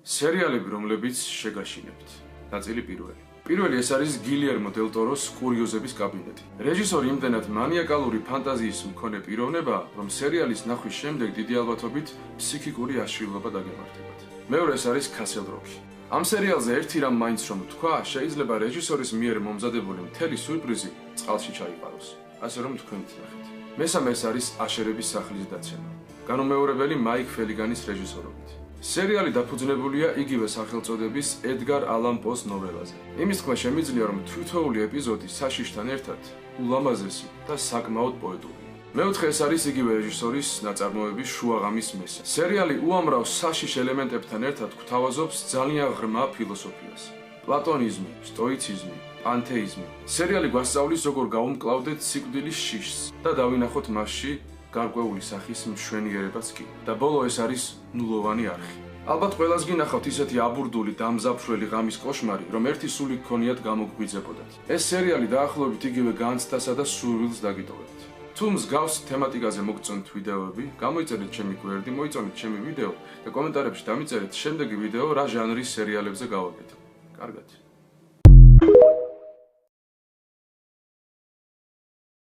სერიალები, რომლებიც შეგაშინებთ. ნაწილი პირველი. პირველი ეს არის გილიერმო დელ ტოროს კურიოზების კაბინეტი. რეჟისორი იმდენად მანიაკალური ფანტაზიის მქონე პიროვნებაა, რომ სერიალის ნახვის შემდეგ დიდი ალბათობით ფსიქიკური აშლილობა დაგემართებათ. მეორე ეს არის Castle Rock. ამ სერიალზე ერთი რამ მაინც რომ თქვა, შეიძლება რეჟისორის მიერ მომზადებული მთელი სურპრიზი წყალში ჩაიყაროს. ასე რომ თქვენით ნახეთ. მესამე ეს არის აშერების სახლის დაცემა. განუმეორებელი მაიკ ფელიგანის რეჟისორობით. სერიალი დაფუძნებულია იგივე სახელწოდების ედგარ ალან პოს ნოველაზე. იმის თქმა შემიძლია, რომ თითოეული ეპიზოდი საშიშთან ერთად ულამაზესი და საკმაოდ პოეტურია. მეოთხე ეს არის იგივე რეჟისორის ნაწარმოების შუაღამის მესა. სერიალი უამრავ საშიშ ელემენტებთან ერთად გვთავაზობს ძალიან ღრმა ფილოსოფიას. პლატონიზმი, სტოიციზმი, პანთეიზმი. სერიალი გვასწავლის, როგორ გავუმკლავდეთ სიკვდილის შიშს და დავინახოთ მასში გარკვეული სახის მშვენიერებაც კი. და ბოლო ეს არის ნულოვანი არხი. ალბათ ყველას გინახავთ ისეთი აბურდული დამზაფრველი ღამის კოშმარი, რომ ერთი სული გქონიათ გამოგგვიძებოდათ. ეს სერიალი დაახლოებით იგივე განცდასა და სურვილს დაგიტოვებთ. თუ მსგავს თემატიკაზე მოგწონთ ვიდეოები, გამოიწერეთ ჩემი გვერდი, მოიწონეთ ჩემი ვიდეო და კომენტარებში დამიწერეთ შემდეგი ვიდეო რა ჟანრის სერიალებზე გავაკეთებ. კარგად.